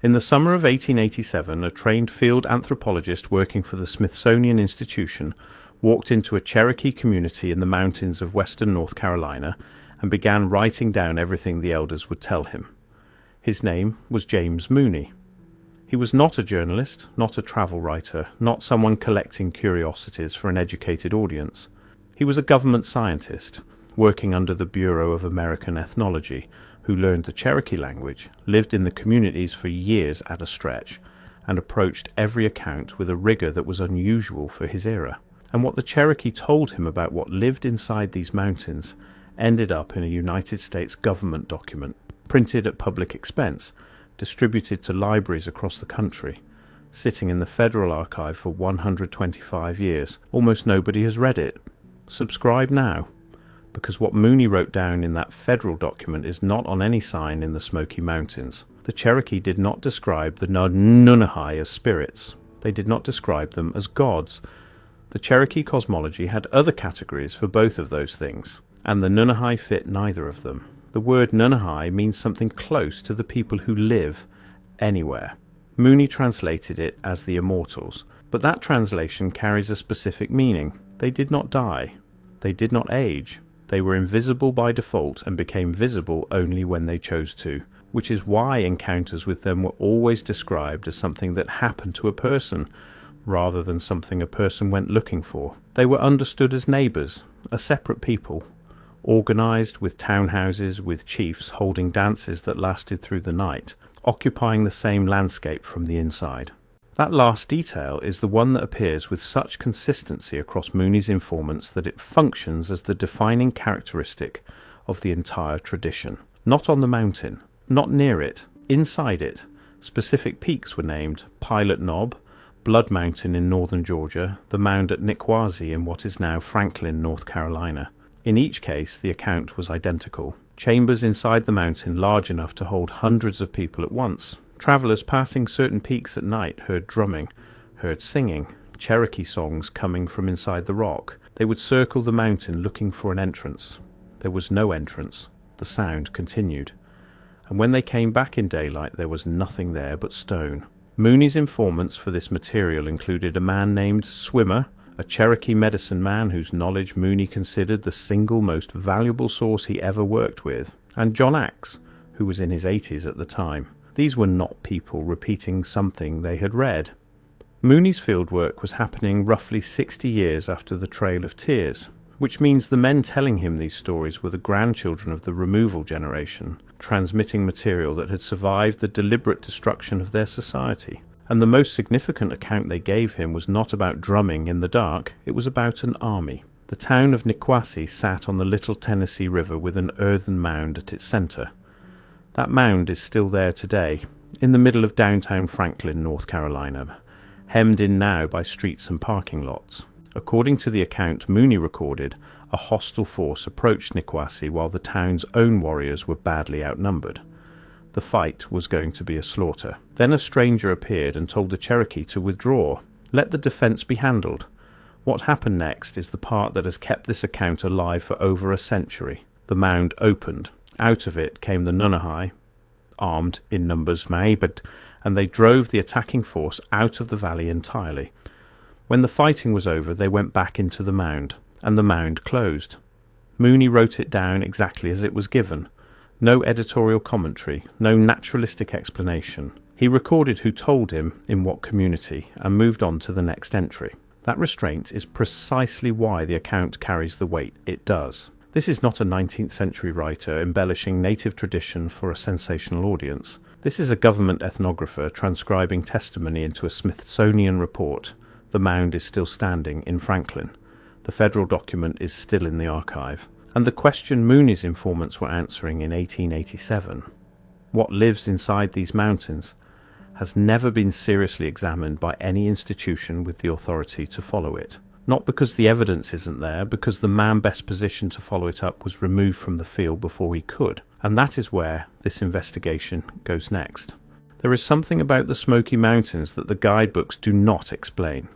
In the summer of 1887, a trained field anthropologist working for the Smithsonian Institution walked into a Cherokee community in the mountains of western North Carolina and began writing down everything the elders would tell him. His name was James Mooney. He was not a journalist, not a travel writer, not someone collecting curiosities for an educated audience. He was a government scientist, working under the Bureau of American Ethnology, who learned the Cherokee language, lived in the communities for years at a stretch, and approached every account with a rigor that was unusual for his era. And what the Cherokee told him about what lived inside these mountains ended up in a United States government document, printed at public expense, distributed to libraries across the country, sitting in the Federal Archive for 125 years. Almost nobody has read it. Subscribe now, because what Mooney wrote down in that federal document is not on any sign in the Smoky Mountains. The Cherokee did not describe the Nunnehi as spirits. They did not describe them as gods. The Cherokee cosmology had other categories for both of those things, and the Nunnehi fit neither of them. The word Nunnehi means something close to the people who live anywhere. Mooney translated it as the immortals, but that translation carries a specific meaning. They did not die. They did not age. They were invisible by default and became visible only when they chose to, which is why encounters with them were always described as something that happened to a person, rather than something a person went looking for. They were understood as neighbours, a separate people, organised with townhouses with chiefs holding dances that lasted through the night, occupying the same landscape from the inside. That last detail is the one that appears with such consistency across Mooney's informants that it functions as the defining characteristic of the entire tradition. Not on the mountain, not near it, inside it. Specific peaks were named: Pilot Knob, Blood Mountain in northern Georgia, the mound at Nikwasi in what is now Franklin, North Carolina. In each case, the account was identical. Chambers inside the mountain large enough to hold hundreds of people at once. Travellers passing certain peaks at night heard drumming, heard singing, Cherokee songs coming from inside the rock. They would circle the mountain looking for an entrance. There was no entrance. The sound continued. And when they came back in daylight, there was nothing there but stone. Mooney's informants for this material included a man named Swimmer, a Cherokee medicine man whose knowledge Mooney considered the single most valuable source he ever worked with, and John Axe, who was in his 80s at the time. These were not people repeating something they had read. Mooney's fieldwork was happening roughly 60 years after the Trail of Tears, which means the men telling him these stories were the grandchildren of the removal generation, transmitting material that had survived the deliberate destruction of their society. And the most significant account they gave him was not about drumming in the dark, it was about an army. The town of Nikwasi sat on the Little Tennessee River with an earthen mound at its centre. That mound is still there today, in the middle of downtown Franklin, North Carolina, hemmed in now by streets and parking lots. According to the account Mooney recorded, a hostile force approached Nikwasi while the town's own warriors were badly outnumbered. The fight was going to be a slaughter. Then a stranger appeared and told the Cherokee to withdraw. Let the defence be handled. What happened next is the part that has kept this account alive for over a century. The mound opened. Out of it came the Nunnehi, armed in numbers but and they drove the attacking force out of the valley entirely. When the fighting was over, they went back into the mound, and the mound closed. Mooney wrote it down exactly as it was given. No editorial commentary, no naturalistic explanation. He recorded who told him in what community, and moved on to the next entry. That restraint is precisely why the account carries the weight it does. This is not a 19th century writer embellishing native tradition for a sensational audience. This is a government ethnographer transcribing testimony into a Smithsonian report. The mound is still standing in Franklin. The federal document is still in the archive. And the question Mooney's informants were answering in 1887, what lives inside these mountains, has never been seriously examined by any institution with the authority to follow it. Not because the evidence isn't there, because the man best positioned to follow it up was removed from the field before he could. And that is where this investigation goes next. There is something about the Smoky Mountains that the guidebooks do not explain.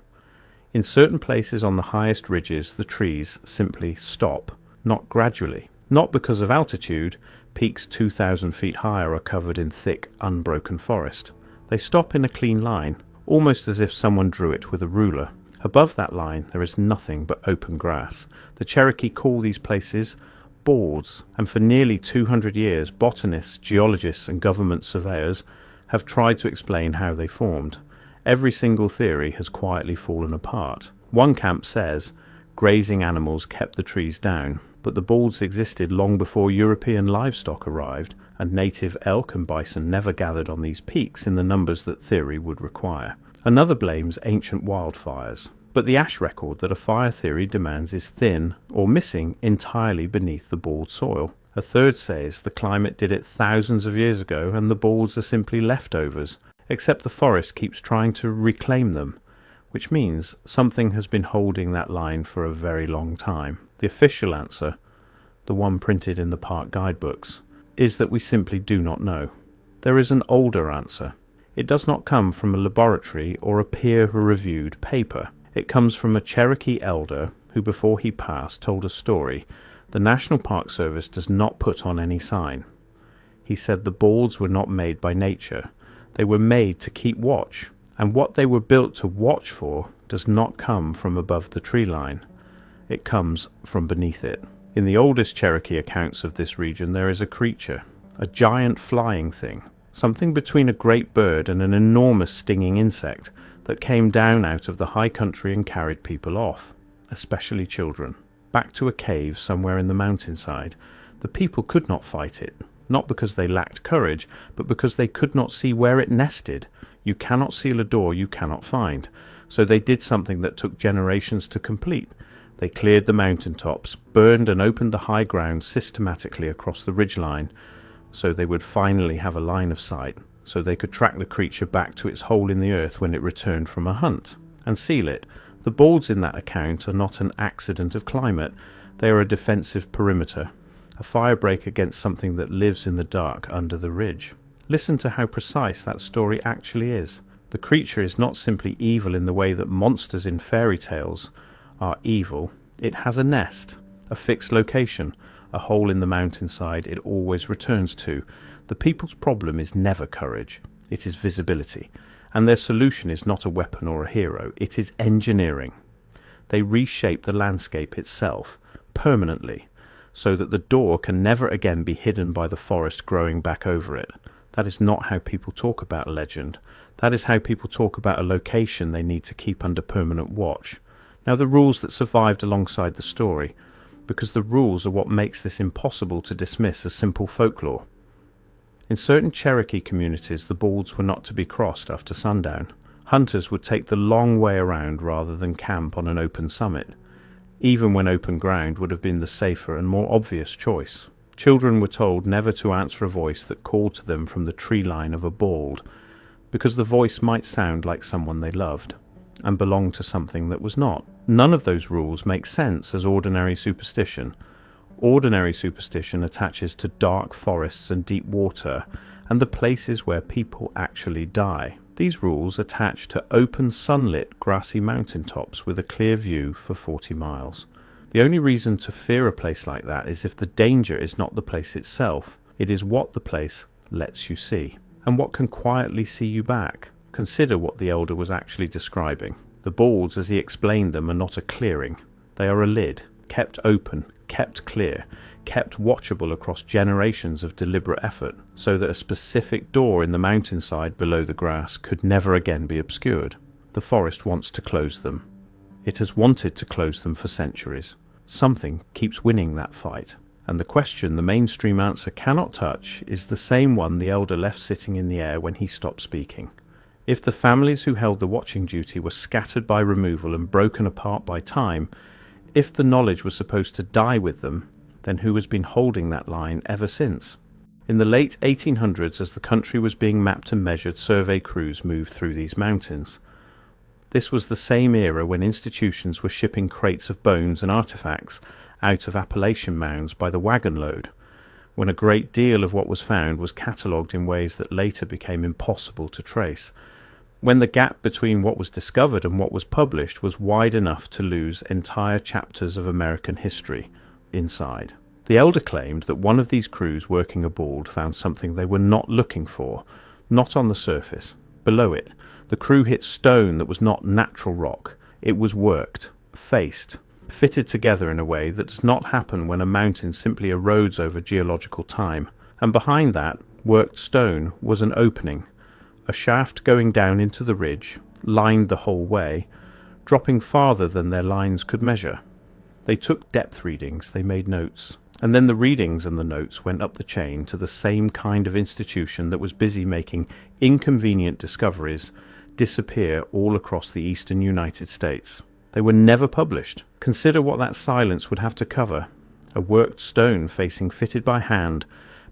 In certain places on the highest ridges, the trees simply stop, not gradually. Not because of altitude, peaks 2,000 feet higher are covered in thick, unbroken forest, They stop in a clean line, almost as if someone drew it with a ruler. Above that line there is nothing but open grass. The Cherokee call these places boards, and for nearly 200 years botanists, geologists and government surveyors have tried to explain how they formed. Every single theory has quietly fallen apart. One camp says grazing animals kept the trees down, but the boards existed long before European livestock arrived, and native elk and bison never gathered on these peaks in the numbers that theory would require. Another blames ancient wildfires, but the ash record that a fire theory demands is thin or missing entirely beneath the bald soil. A third says the climate did it thousands of years ago and the balds are simply leftovers, except the forest keeps trying to reclaim them, which means something has been holding that line for a very long time. The official answer, the one printed in the park guidebooks, is that we simply do not know. There is an older answer. It does not come from a laboratory or a peer-reviewed paper. It comes from a Cherokee elder who, before he passed, told a story the National Park Service does not put on any sign. He said the balds were not made by nature. They were made to keep watch, and what they were built to watch for does not come from above the tree line. It comes from beneath it. In the oldest Cherokee accounts of this region there is a creature, a giant flying thing, something between a great bird and an enormous stinging insect that came down out of the high country and carried people off, especially children, back to a cave somewhere in the mountainside. The people could not fight it, not because they lacked courage, but because they could not see where it nested. You cannot seal a door you cannot find. So they did something that took generations to complete. They cleared the mountaintops, burned and opened the high ground systematically across the ridgeline, so they would finally have a line of sight, so they could track the creature back to its hole in the earth when it returned from a hunt, and seal it. The balds in that account are not an accident of climate. They are a defensive perimeter, a firebreak against something that lives in the dark under the ridge. Listen to how precise that story actually is. The creature is not simply evil in the way that monsters in fairy tales are evil. It has a nest, a fixed location, a hole in the mountainside it always returns to. The people's problem is never courage, it is visibility, and their solution is not a weapon or a hero, it is engineering. They reshape the landscape itself, permanently, so that the door can never again be hidden by the forest growing back over it. That is not how people talk about a legend. That is how people talk about a location they need to keep under permanent watch. Now the rules that survived alongside the story, because the rules are what makes this impossible to dismiss as simple folklore. In certain Cherokee communities, the balds were not to be crossed after sundown. Hunters would take the long way around rather than camp on an open summit, even when open ground would have been the safer and more obvious choice. Children were told never to answer a voice that called to them from the tree line of a bald, because the voice might sound like someone they loved, and belonged to something that was not. None of those rules make sense as ordinary superstition. Ordinary superstition attaches to dark forests and deep water, and the places where people actually die. These rules attach to open sunlit grassy mountaintops with a clear view for 40 miles. The only reason to fear a place like that is if the danger is not the place itself, it is what the place lets you see, and what can quietly see you back. Consider what the elder was actually describing. The balds, as he explained them, are not a clearing. They are a lid, kept open, kept clear, kept watchable across generations of deliberate effort, so that a specific door in the mountainside below the grass could never again be obscured. The forest wants to close them. It has wanted to close them for centuries. Something keeps winning that fight, and the question the mainstream answer cannot touch is the same one the elder left sitting in the air when he stopped speaking. If the families who held the watching duty were scattered by removal and broken apart by time, if the knowledge was supposed to die with them, then who has been holding that line ever since? In the late 1800s, as the country was being mapped and measured, survey crews moved through these mountains. This was the same era when institutions were shipping crates of bones and artifacts out of Appalachian mounds by the wagon load, when a great deal of what was found was catalogued in ways that later became impossible to trace, when the gap between what was discovered and what was published was wide enough to lose entire chapters of American history inside. The elder claimed that one of these crews working aboard found something they were not looking for, not on the surface, Below it, the crew hit stone that was not natural rock. It was worked, faced, fitted together in a way that does not happen when a mountain simply erodes over geological time. And behind that worked stone was an opening, a shaft going down into the ridge, lined the whole way, dropping farther than their lines could measure. They took depth readings, they made notes, and then the readings and the notes went up the chain to the same kind of institution that was busy making inconvenient discoveries disappear all across the eastern United States. They were never published. Consider what that silence would have to cover. A worked stone facing fitted by hand,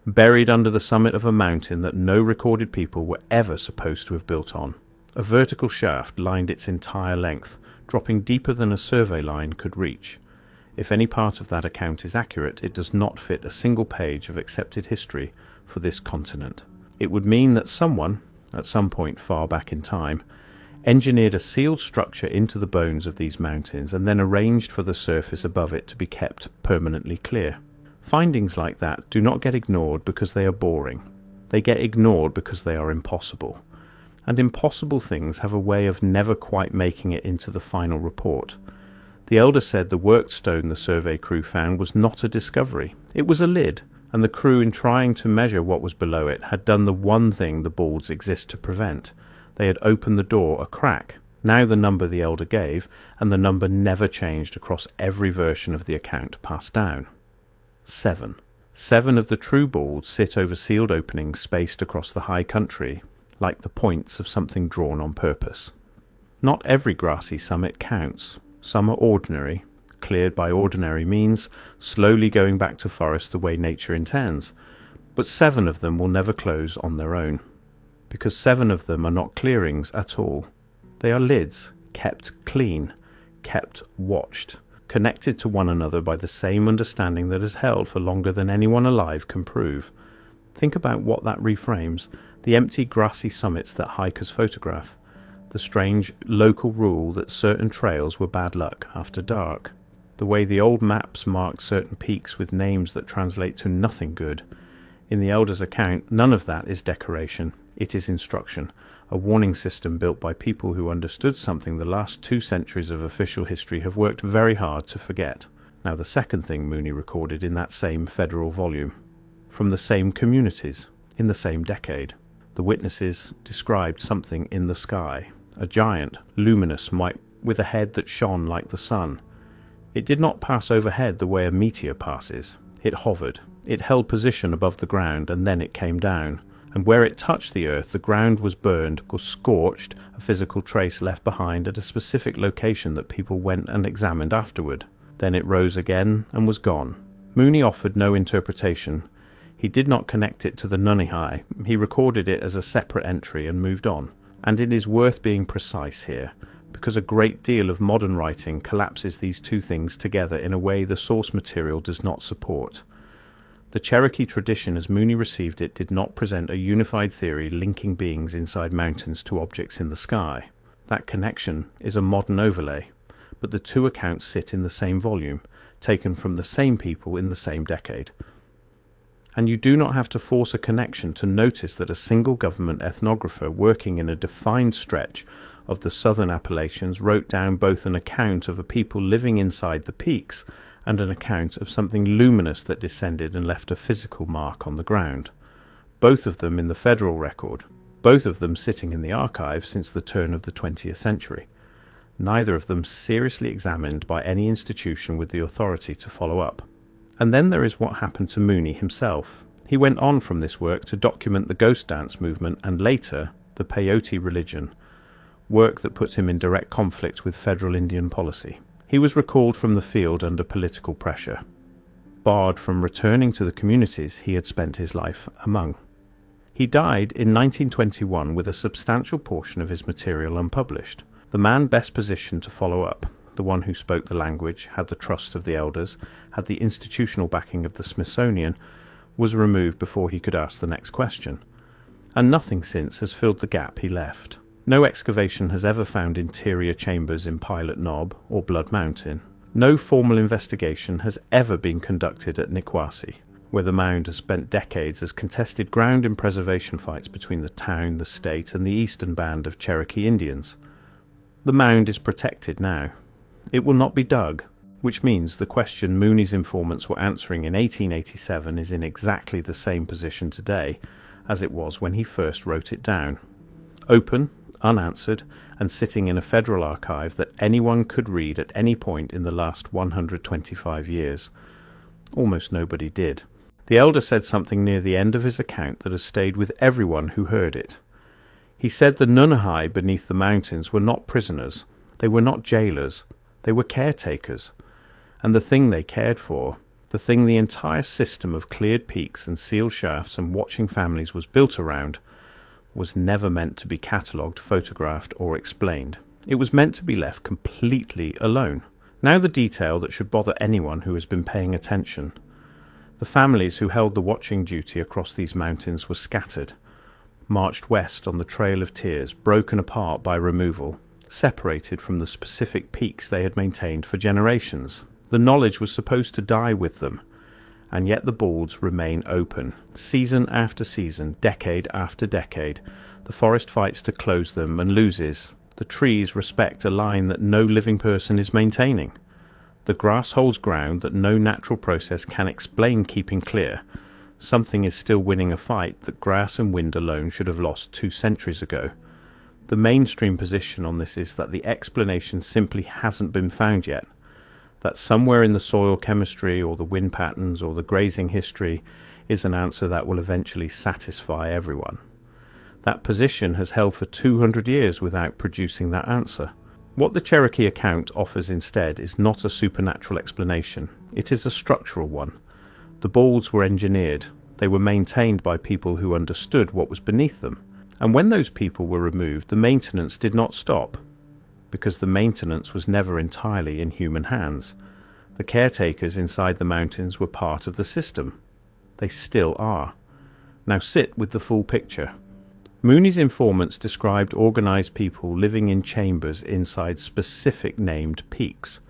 buried under the summit of a mountain that no recorded people were ever supposed to have built on. A vertical shaft lined its entire length, dropping deeper than a survey line could reach. If any part of that account is accurate, it does not fit a single page of accepted history for this continent. It would mean that someone, at some point far back in time, engineered a sealed structure into the bones of these mountains and then arranged for the surface above it to be kept permanently clear. Findings like that do not get ignored because they are boring. They get ignored because they are impossible. And impossible things have a way of never quite making it into the final report. The elder said the worked stone the survey crew found was not a discovery. It was a lid, and the crew, in trying to measure what was below it, had done the one thing the boards exist to prevent. They had opened the door a crack. Now the number the elder gave, and the number never changed across every version of the account passed down. 7. 7 of the true boards sit over sealed openings spaced across the high country, like the points of something drawn on purpose. Not every grassy summit counts. Some are ordinary, cleared by ordinary means, slowly going back to forest the way nature intends. But 7 of them will never close on their own, because 7 of them are not clearings at all. They are lids, kept clean, kept watched, connected to one another by the same understanding that has held for longer than anyone alive can prove. Think about what that reframes: the empty grassy summits that hikers photograph, the strange local rule that certain trails were bad luck after dark, the way the old maps marked certain peaks with names that translate to nothing good. In the elder's account, none of that is decoration. It is instruction, a warning system built by people who understood something the last 2 centuries of official history have worked very hard to forget. Now the second thing Mooney recorded in that same federal volume, from the same communities, in the same decade. The witnesses described something in the sky, a giant, luminous, with a head that shone like the sun. It did not pass overhead the way a meteor passes. It hovered. It held position above the ground, and then it came down. And where it touched the earth, the ground was burned or scorched, a physical trace left behind at a specific location that people went and examined afterward. Then it rose again and was gone. Mooney offered no interpretation. He did not connect it to the Nunnehi. He recorded it as a separate entry and moved on. And it is worth being precise here, because a great deal of modern writing collapses these two things together in a way the source material does not support. The Cherokee tradition as Mooney received it did not present a unified theory linking beings inside mountains to objects in the sky. That connection is a modern overlay, but the two accounts sit in the same volume, taken from the same people in the same decade. And you do not have to force a connection to notice that a single government ethnographer working in a defined stretch of the southern Appalachians wrote down both an account of a people living inside the peaks and an account of something luminous that descended and left a physical mark on the ground. Both of them in the federal record, both of them sitting in the archive since the turn of the 20th century. Neither of them seriously examined by any institution with the authority to follow up. And then there is what happened to Mooney himself. He went on from this work to document the ghost dance movement and later the peyote religion, work that put him in direct conflict with federal Indian policy. He was recalled from the field under political pressure, barred from returning to the communities he had spent his life among. He died in 1921 with a substantial portion of his material unpublished. The man best positioned to follow up, the one who spoke the language, had the trust of the elders, had the institutional backing of the Smithsonian, was removed before he could ask the next question. And nothing since has filled the gap he left. No excavation has ever found interior chambers in Pilot Knob or Blood Mountain. No formal investigation has ever been conducted at Nikwasi. where the mound has spent decades as contested ground in preservation fights between the town, the state, and the eastern band of Cherokee Indians. The mound is protected now. It will not be dug, which means the question Mooney's informants were answering in 1887 is in exactly the same position today as it was when he first wrote it down. Open, unanswered, and sitting in a federal archive that anyone could read at any point in the last 125 years. Almost nobody did. The elder said something near the end of his account that has stayed with everyone who heard it. He said the Nunnehi beneath the mountains were not prisoners, they were not jailers, they were caretakers. And the thing they cared for, the thing the entire system of cleared peaks and sealed shafts and watching families was built around, was never meant to be catalogued, photographed, or explained. It was meant to be left completely alone. Now the detail that should bother anyone who has been paying attention. The families who held the watching duty across these mountains were scattered, marched west on the Trail of Tears, broken apart by removal, separated from the specific peaks they had maintained for generations. The knowledge was supposed to die with them, and yet the balds remain open. Season after season, decade after decade, the forest fights to close them and loses. The trees respect a line that no living person is maintaining. The grass holds ground that no natural process can explain keeping clear. Something is still winning a fight that grass and wind alone should have lost 2 centuries ago. The mainstream position on this is that the explanation simply hasn't been found yet. That somewhere in the soil chemistry or the wind patterns or the grazing history is an answer that will eventually satisfy everyone. That position has held for 200 years without producing that answer. What the Cherokee account offers instead is not a supernatural explanation, it is a structural one. The balds were engineered, they were maintained by people who understood what was beneath them, and when those people were removed, the maintenance did not stop, because the maintenance was never entirely in human hands. The caretakers inside the mountains were part of the system. They still are. Now sit with the full picture. Mooney's informants described organized people living in chambers inside specific named peaks,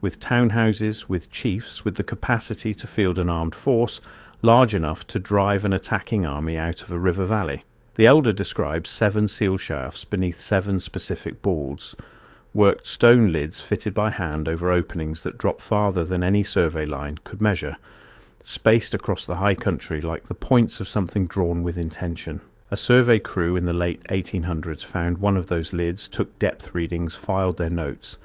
with townhouses, with chiefs, with the capacity to field an armed force large enough to drive an attacking army out of a river valley. The elder described 7 seal shafts beneath 7 specific balds, worked stone lids fitted by hand over openings that dropped farther than any survey line could measure, spaced across the high country like the points of something drawn with intention. A survey crew in the late 1800s found one of those lids, took depth readings, filed their notes,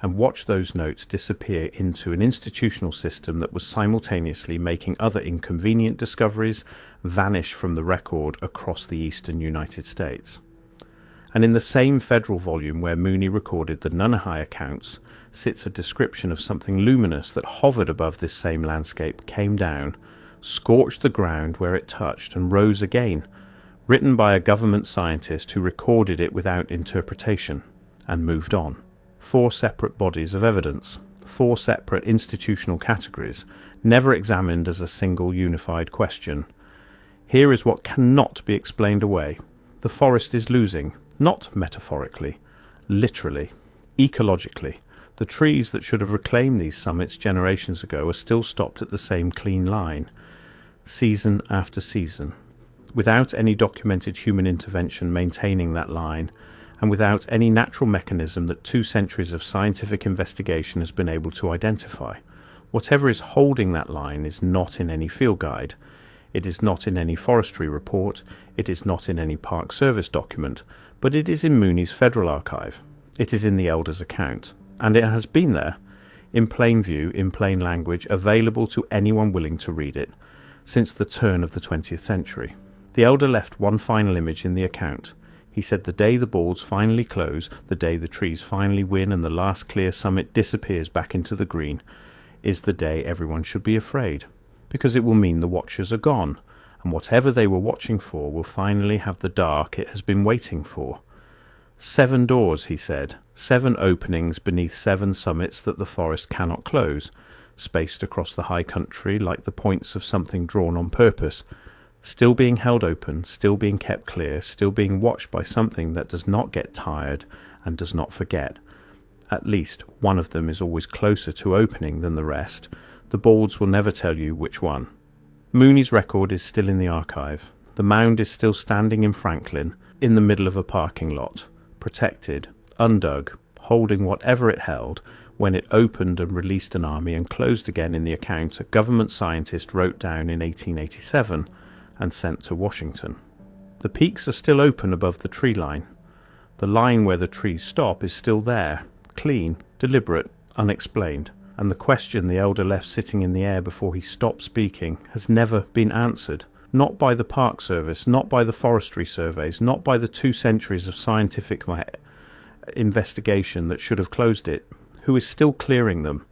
and watched those notes disappear into an institutional system that was simultaneously making other inconvenient discoveries vanish from the record across the eastern United States. And in the same federal volume where Mooney recorded the Nunnehi accounts sits a description of something luminous that hovered above this same landscape, came down, scorched the ground where it touched, and rose again, written by a government scientist who recorded it without interpretation, and moved on. 4 separate bodies of evidence, 4 separate institutional categories, never examined as a single unified question. Here is what cannot be explained away. The forest is losing, not metaphorically, literally, ecologically. The trees that should have reclaimed these summits generations ago are still stopped at the same clean line, season after season, without any documented human intervention maintaining that line, and without any natural mechanism that 2 centuries of scientific investigation has been able to identify. Whatever is holding that line is not in any field guide, it is not in any forestry report, it is not in any Park Service document, but it is in Mooney's federal archive. It is in the elder's account, and it has been there, in plain view, in plain language, available to anyone willing to read it, since the turn of the 20th century. The elder left one final image in the account. He said the day the balds finally close, the day the trees finally win and the last clear summit disappears back into the green, is the day everyone should be afraid, because it will mean the watchers are gone, and whatever they were watching for will finally have the dark it has been waiting for. 7 doors, he said, 7 openings beneath 7 summits that the forest cannot close, spaced across the high country like the points of something drawn on purpose, still being held open, still being kept clear, still being watched by something that does not get tired and does not forget. At least one of them is always closer to opening than the rest. The balds will never tell you which one. Mooney's record is still in the archive. The mound is still standing in Franklin, in the middle of a parking lot, protected, undug, holding whatever it held when it opened and released an army and closed again in the account a government scientist wrote down in 1887 and sent to Washington. The peaks are still open above the tree line. The line where the trees stop is still there, clean, deliberate, unexplained, and the question the elder left sitting in the air before he stopped speaking has never been answered, not by the Park Service, not by the forestry surveys, not by the 2 centuries of scientific investigation that should have closed it. Who is still clearing them?